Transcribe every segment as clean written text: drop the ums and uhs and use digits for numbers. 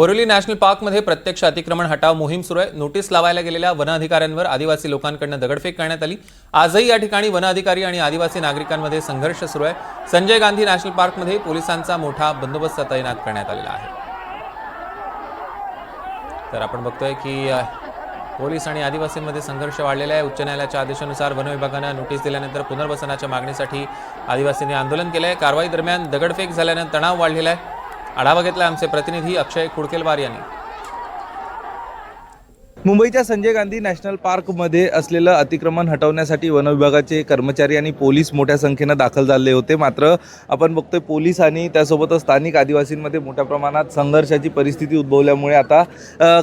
Borivali national पार्कमध्ये प्रत्यक्ष अतिक्रमण हटाव मोहीम सुरू आहे। नोटीस लावायला गेलेल्या वन अधिकाऱ्यांवर आदिवासी लोकांकडून दगडफेक करण्यात आली। आजही या ठिकाणी वन अधिकारी आणि आदिवासी नागरिकांमध्ये संघर्ष सुरू आहे। संजय गांधी नॅशनल पार्कमध्ये पोलिसांचा मोठा बंदोबस्त तैनात करण्यात आलेला आहे। तर आपण बघतोय की पोलीस आणि आदिवासींमध्ये संघर्ष वाढलेला आहे। उच्च न्यायालयाच्या आदेशानुसार वन विभागाने नोटीस दिल्यानंतर पुनर्वसनाच्या मागणीसाठी आदिवासींनी आंदोलन केले आहे। कारवाई दरम्यान दगडफेक झाल्याने तणाव वाढलेला आहे। आढावा घेतला आमचे प्रतिनिधी अक्षय कुडकेलवार यांनी। मुंबईच्या संजय गांधी नॅशनल पार्कमध्ये असलेलं अतिक्रमण हटवण्यासाठी वन विभागाचे कर्मचारी आणि पोलीस मोठ्या संख्येने दाखल झाले होते। मात्र आपण बघतोय पोलीस आणि त्यासोबतच स्थानिक आदिवासींमध्ये मोठ्या प्रमाणात संघर्षाची परिस्थिती उद्भवल्यामुळे आता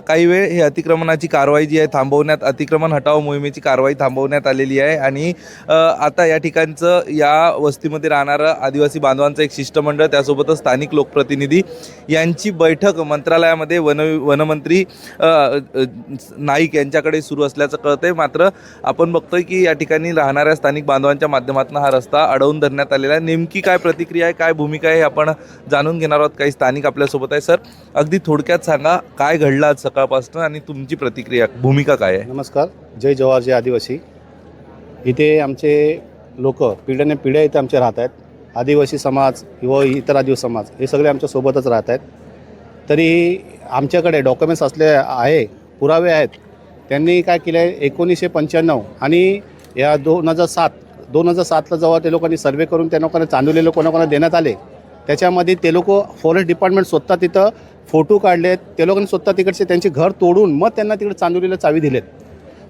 काही वेळ हे अतिक्रमणाची कारवाई जी आहे थांबवण्यात, अतिक्रमण हटाव मोहिमेची कारवाई थांबवण्यात आलेली आहे। आणि आता या ठिकाणचं या वस्तीमध्ये राहणारं आदिवासी बांधवांचं एक शिष्टमंडळ, त्यासोबतच स्थानिक लोकप्रतिनिधी यांची बैठक मंत्रालयामध्ये वनमंत्री नाईक यांच्याकडे सुरू असल्याचं कळतंय। मात्र आपण बघतोय की या ठिकाणी राहणाऱ्या स्थानिक बांधवांच्या माध्यमातून हा रस्ता अडवून धरण्यात आलेला आहे। नेमकी काय प्रतिक्रिया आहे, काय भूमिका आहे, आपण जाणून घेणार आहोत। काही स्थानिक आपल्यासोबत आहे। सर, अगदी थोडक्यात सांगा काय घडलं आज सकाळपासून आणि तुमची प्रतिक्रिया, भूमिका काय आहे? नमस्कार, जय जवाहर जय आदिवासी। इथे आमचे लोक पिढ्याने पिढ्या इथे आमचे राहत आहेत। आदिवासी समाज व इतर आदिवासी समाज हे सगळे आमच्या सोबतच राहत आहेत। तरी आमच्याकडे डॉक्युमेंट्स असले आहे, पुरावे आहेत। त्यांनी काय केलं आहे, 1995 आणि या 2007ला जेव्हा ते लोकांनी सर्वे करून त्या लोकांना चांदवलेलं कोणाकोणा देण्यात आले, त्याच्यामध्ये ते लोक फॉरेस्ट डिपार्टमेंट स्वतः तिथं फोटो काढलेत। ते लोकांनी स्वतः तिकडचे त्यांचे घर तोडून मग त्यांना तिकडे चांदवलेलं चावी दिलेत।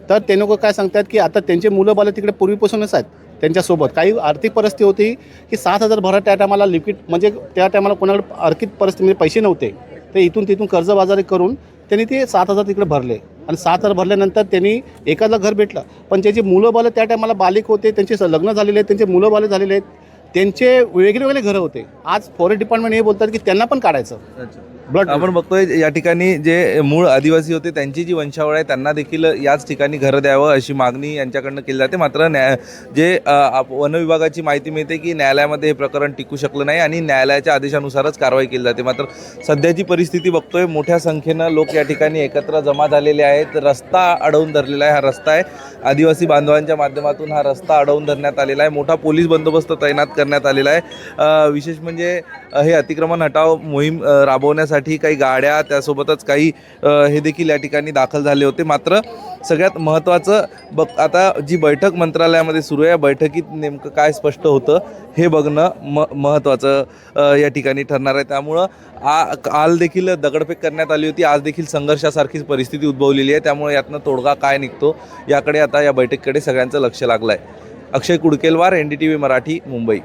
तर ते लोक काय सांगतात की आता त्यांचे मुलं बालं तिकडे पूर्वीपासूनच आहेत। त्यांच्यासोबत काही आर्थिक परिस्थिती होती की 7,000 भरा त्या टायमाला लिक्विड, म्हणजे त्या टायमाला कोणाकडे आर्थिक परिस्थितीमध्ये पैसे नव्हते, ते इथून तिथून कर्जबाजारी करून त्यांनी ते 7,000 तिकडे भरले। आणि 7,000 भरल्यानंतर त्यांनी एखादं घर भेटलं, पण त्याची मुलं बालं त्या टायमाला बालिक होते, त्यांचे लग्न झालेले आहेत, त्यांचे मुलं बालं झालेले आहेत, त्यांचे वेगळे घरं होते। आज फॉरेस्ट डिपार्टमेंट हे बोलतात की त्यांना पण काढायचं ब्लड। आपण बघतोय या ठिकाणी जे मूळ आदिवासी होते त्यांची जी वंशावळ आहे त्यांना देखील याच ठिकाणी घरं द्यावं अशी मागणी यांच्याकडनं केली जाते। मात्र वन विभागाची माहिती मिळते की न्यायालयामध्ये हे प्रकरण टिकू शकलं नाही आणि न्यायालयाच्या आदेशानुसारच कारवाई केली जाते। मात्र सध्याची परिस्थिती बघतोय, मोठ्या संख्येनं लोक या ठिकाणी एकत्र जमा झालेले आहेत। रस्ता अडवून धरलेला आहे। हा रस्ता आहे आदिवासी बांधवांच्या माध्यमातून हा रस्ता अडवून धरण्यात आलेला आहे। मोठा पोलीस बंदोबस्त तैनात करण्यात आलेला आहे। विशेष म्हणजे हे अतिक्रमण हटाव मोहीम राबवण्यासाठी काही गाड्या, त्यासोबतच काही हे देखील या ठिकाणी दाखल झाले होते। मात्र सगळ्यात महत्त्वाचं आता जी बैठक मंत्रालयामध्ये सुरू आहे, या बैठकीत नेमकं काय स्पष्ट होतं हे बघणं महत्त्वाचं या ठिकाणी ठरणार आहे। त्यामुळं काल देखील दगडफेक करण्यात आली होती, आज देखील संघर्षासारखीच परिस्थिती उद्भवलेली आहे। त्यामुळे यातनं तोडगा काय निघतो याकडे आता या बैठकीकडे सगळ्यांचं लक्ष लागलं आहे। अक्षय कुडकेलवार, NDTV मराठी, मुंबई।